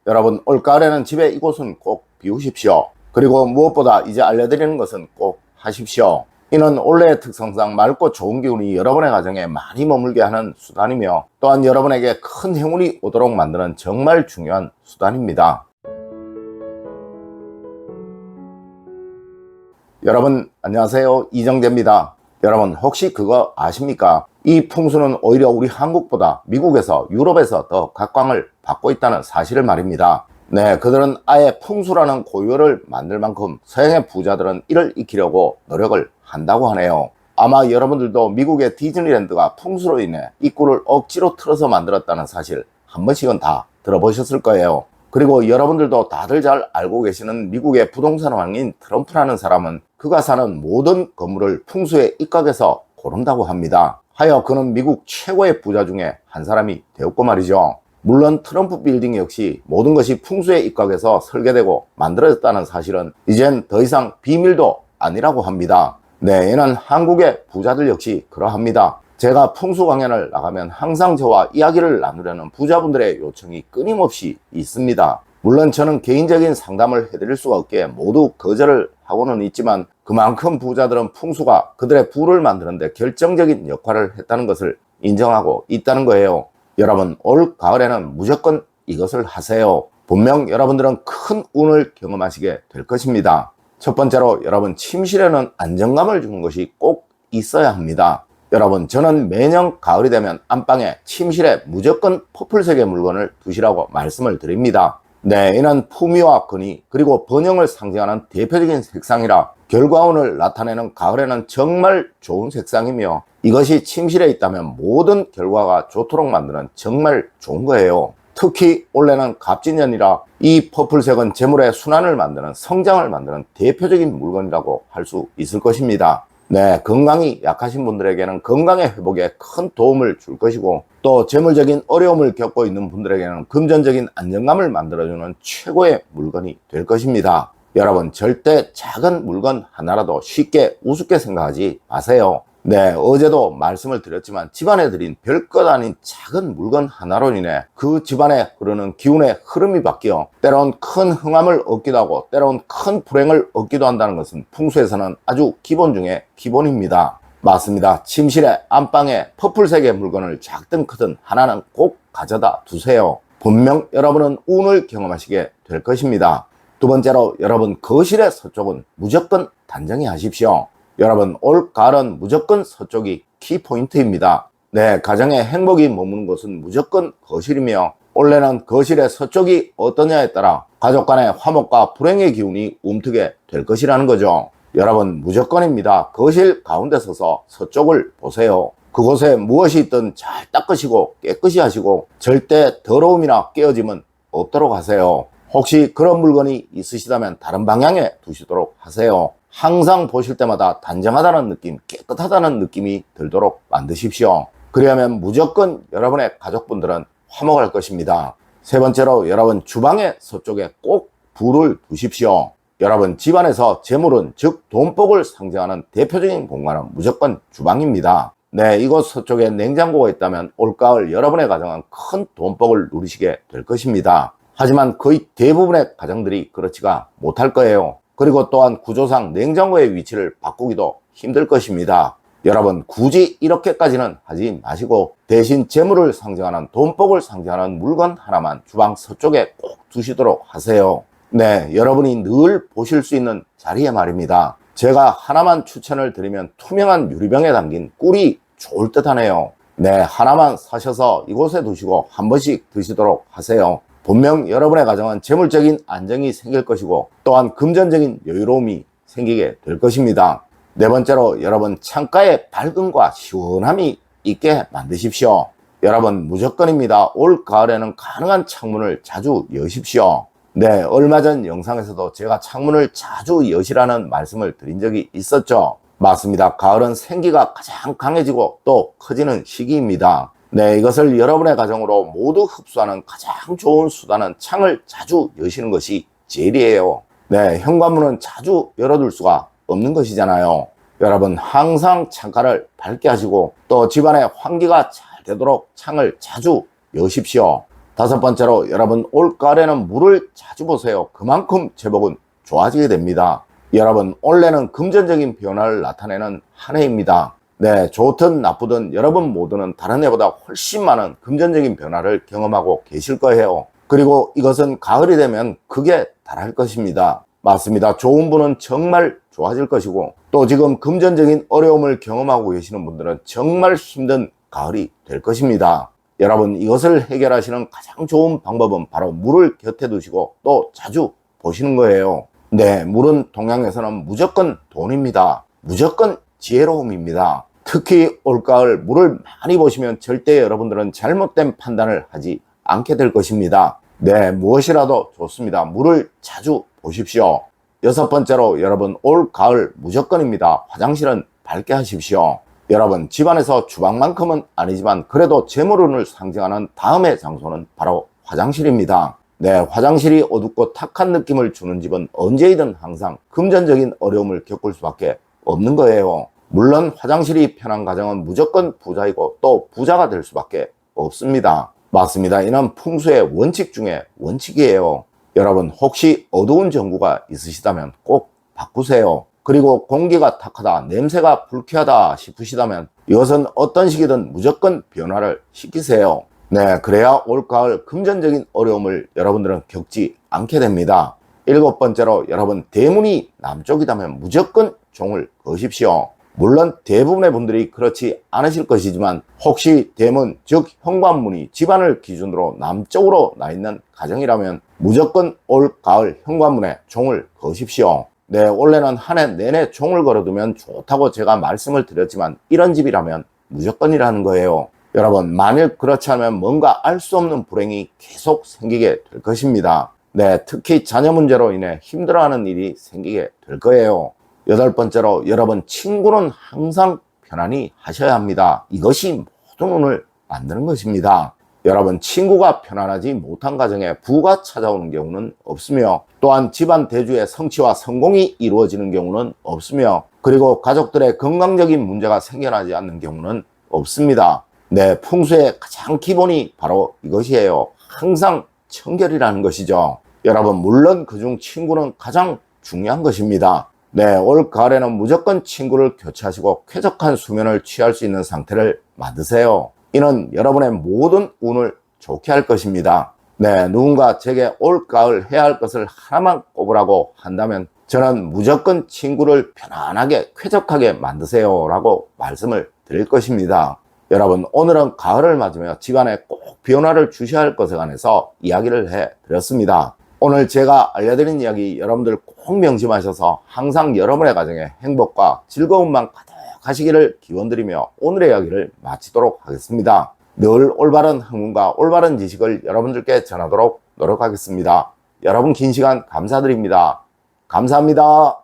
여러분, 올가을에는 집에 이곳은 꼭 비우십시오. 그리고 무엇보다 이제 알려드리는 것은 꼭 하십시오. 이는 올해의 특성상 맑고 좋은 기운이 여러분의 가정에 많이 머물게 하는 수단이며, 또한 여러분에게 큰 행운이 오도록 만드는 정말 중요한 수단입니다. 여러분 안녕하세요, 이정재입니다. 여러분, 혹시 그거 아십니까? 이 풍수는 오히려 우리 한국보다 미국에서, 유럽에서 더 각광을 받고 있다는 사실을 말입니다. 네, 그들은 아예 풍수라는 고유어를 만들 만큼 서양의 부자들은 이를 익히려고 노력을 한다고 하네요. 아마 여러분들도 미국의 디즈니랜드가 풍수로 인해 입구를 억지로 틀어서 만들었다는 사실 한 번씩은 다 들어보셨을 거예요. 그리고 여러분들도 다들 잘 알고 계시는 미국의 부동산 왕인 트럼프라는 사람은 그가 사는 모든 건물을 풍수에 입각해서 고른다고 합니다. 하여 그는 미국 최고의 부자 중에 한 사람이 되었고 말이죠. 물론 트럼프 빌딩 역시 모든 것이 풍수에 입각해서 설계되고 만들어졌다는 사실은 이젠 더 이상 비밀도 아니라고 합니다. 네, 이는 한국의 부자들 역시 그러합니다. 제가 풍수 강연을 나가면 항상 저와 이야기를 나누려는 부자분들의 요청이 끊임없이 있습니다. 물론 저는 개인적인 상담을 해드릴 수가 없기에 모두 거절을 하고는 있지만, 그만큼 부자들은 풍수가 그들의 부를 만드는데 결정적인 역할을 했다는 것을 인정하고 있다는 거예요. 여러분, 올 가을에는 무조건 이것을 하세요. 분명 여러분들은 큰 운을 경험하시게 될 것입니다. 첫 번째로, 여러분, 침실에는 안정감을 주는 것이 꼭 있어야 합니다. 여러분, 저는 매년 가을이 되면 안방에, 침실에 무조건 퍼플색의 물건을 두시라고 말씀을 드립니다. 네, 이는 품위와 근위 그리고 번영을 상징하는 대표적인 색상이라 결과운을 나타내는 가을에는 정말 좋은 색상이며, 이것이 침실에 있다면 모든 결과가 좋도록 만드는 정말 좋은 거예요. 특히 올해는 갑진년이라 이 퍼플색은 재물의 순환을 만드는, 성장을 만드는 대표적인 물건이라고 할 수 있을 것입니다. 네, 건강이 약하신 분들에게는 건강의 회복에 큰 도움을 줄 것이고, 또 재물적인 어려움을 겪고 있는 분들에게는 금전적인 안정감을 만들어주는 최고의 물건이 될 것입니다. 여러분, 절대 작은 물건 하나라도 쉽게 우습게 생각하지 마세요. 네, 어제도 말씀을 드렸지만 집안에 들인 별것 아닌 작은 물건 하나로 인해 그 집안에 흐르는 기운의 흐름이 바뀌어 때론 큰 흥함을 얻기도 하고 때론 큰 불행을 얻기도 한다는 것은 풍수에서는 아주 기본 중에 기본입니다. 맞습니다. 침실에, 안방에 퍼플색의 물건을 작든 크든 하나는 꼭 가져다 두세요. 분명 여러분은 운을 경험하시게 될 것입니다. 두 번째로, 여러분, 거실의 서쪽은 무조건 단정히 하십시오. 여러분, 올 가을은 무조건 서쪽이 키포인트입니다. 네, 가정의 행복이 머무는 곳은 무조건 거실이며, 올해는 거실의 서쪽이 어떠냐에 따라 가족 간의 화목과 불행의 기운이 움트게 될 것이라는 거죠. 여러분, 무조건입니다. 거실 가운데 서서 서쪽을 보세요. 그곳에 무엇이 있든 잘 닦으시고 깨끗이 하시고 절대 더러움이나 깨어짐은 없도록 하세요. 혹시 그런 물건이 있으시다면 다른 방향에 두시도록 하세요. 항상 보실 때마다 단정하다는 느낌, 깨끗하다는 느낌이 들도록 만드십시오. 그리하면 무조건 여러분의 가족분들은 화목할 것입니다. 세 번째로, 여러분, 주방의 서쪽에 꼭 불을 두십시오. 여러분, 집안에서 재물은, 즉 돈복을 상징하는 대표적인 공간은 무조건 주방입니다. 네, 이곳 서쪽에 냉장고가 있다면 올가을 여러분의 가정은 큰 돈복을 누리시게 될 것입니다. 하지만 거의 대부분의 가정들이 그렇지가 못할 거예요. 그리고 또한 구조상 냉장고의 위치를 바꾸기도 힘들 것입니다. 여러분, 굳이 이렇게까지는 하지 마시고 대신 재물을 상징하는, 돈복을 상징하는 물건 하나만 주방 서쪽에 꼭 두시도록 하세요. 네, 여러분이 늘 보실 수 있는 자리에 말입니다. 제가 하나만 추천을 드리면 투명한 유리병에 담긴 꿀이 좋을 듯 하네요. 네, 하나만 사셔서 이곳에 두시고 한 번씩 드시도록 하세요. 분명 여러분의 가정은 재물적인 안정이 생길 것이고 또한 금전적인 여유로움이 생기게 될 것입니다. 네 번째로, 여러분, 창가에 밝음과 시원함이 있게 만드십시오. 여러분, 무조건입니다. 올 가을에는 가능한 창문을 자주 여십시오. 네, 얼마 전 영상에서도 제가 창문을 자주 여시라는 말씀을 드린 적이 있었죠. 맞습니다. 가을은 생기가 가장 강해지고 또 커지는 시기입니다. 네, 이것을 여러분의 가정으로 모두 흡수하는 가장 좋은 수단은 창을 자주 여시는 것이 제일이에요. 네, 현관문은 자주 열어둘 수가 없는 것이잖아요. 여러분, 항상 창가를 밝게 하시고 또 집안에 환기가 잘 되도록 창을 자주 여십시오. 다섯 번째로 여러분 올가을에는 물을 자주 보세요. 그만큼 제복은 좋아지게 됩니다. 여러분 올해는 금전적인 변화를 나타내는 한 해입니다. 네, 좋든 나쁘든 여러분 모두는 다른 해보다 훨씬 많은 금전적인 변화를 경험하고 계실 거예요. 그리고 이것은 가을이 되면 극에 달할 것입니다. 맞습니다. 좋은 분은 정말 좋아질 것이고 또 지금 금전적인 어려움을 경험하고 계시는 분들은 정말 힘든 가을이 될 것입니다. 여러분 이것을 해결하시는 가장 좋은 방법은 바로 물을 곁에 두시고 또 자주 보시는 거예요. 네, 물은 동양에서는 무조건 돈입니다. 무조건 지혜로움입니다. 특히 올가을 물을 많이 보시면 절대 여러분들은 잘못된 판단을 하지 않게 될 것입니다. 네, 무엇이라도 좋습니다. 물을 자주 보십시오. 여섯 번째로 여러분 올가을 무조건입니다. 화장실은 밝게 하십시오. 여러분 집안에서 주방만큼은 아니지만 그래도 재물운을 상징하는 다음의 장소는 바로 화장실입니다. 네, 화장실이 어둡고 탁한 느낌을 주는 집은 언제이든 항상 금전적인 어려움을 겪을 수밖에 없는 거예요. 물론 화장실이 편한 가정은 무조건 부자이고 또 부자가 될 수밖에 없습니다. 맞습니다. 이는 풍수의 원칙 중에 원칙이에요. 여러분 혹시 어두운 전구가 있으시다면 꼭 바꾸세요. 그리고 공기가 탁하다, 냄새가 불쾌하다 싶으시다면 이것은 어떤 시기든 무조건 변화를 시키세요. 네, 그래야 올가을 금전적인 어려움을 여러분들은 겪지 않게 됩니다. 일곱 번째로 여러분 대문이 남쪽이라면 무조건 종을 거십시오. 물론 대부분의 분들이 그렇지 않으실 것이지만 혹시 대문 즉 현관문이 집안을 기준으로 남쪽으로 나 있는 가정이라면 무조건 올가을 현관문에 종을 거십시오. 네, 원래는 한 해 내내 종을 걸어두면 좋다고 제가 말씀을 드렸지만 이런 집이라면 무조건이라는 거예요. 여러분 만일 그렇지 않으면 뭔가 알 수 없는 불행이 계속 생기게 될 것입니다. 네, 특히 자녀 문제로 인해 힘들어하는 일이 생기게 될 거예요. 여덟 번째로 여러분 친구는 항상 편안히 하셔야 합니다. 이것이 모든 운을 만드는 것입니다. 여러분 친구가 편안하지 못한 가정에 부가 찾아오는 경우는 없으며 또한 집안 대주의 성취와 성공이 이루어지는 경우는 없으며 그리고 가족들의 건강적인 문제가 생겨나지 않는 경우는 없습니다. 네, 풍수의 가장 기본이 바로 이것이에요. 항상 청결이라는 것이죠. 여러분 물론 그중 친구는 가장 중요한 것입니다. 네, 올 가을에는 무조건 친구를 교체하시고 쾌적한 수면을 취할 수 있는 상태를 만드세요. 이는 여러분의 모든 운을 좋게 할 것입니다. 네, 누군가 제게 올 가을 해야 할 것을 하나만 꼽으라고 한다면 저는 무조건 친구를 편안하게 쾌적하게 만드세요 라고 말씀을 드릴 것입니다. 여러분 오늘은 가을을 맞으며 집안에 꼭 변화를 주셔야 할 것에 관해서 이야기를 해드렸습니다. 오늘 제가 알려드린 이야기 여러분들 꼭 명심하셔서 항상 여러분의 가정에 행복과 즐거움만 가득하시기를 기원드리며 오늘의 이야기를 마치도록 하겠습니다. 늘 올바른 학문과 올바른 지식을 여러분들께 전하도록 노력하겠습니다. 여러분 긴 시간 감사드립니다. 감사합니다.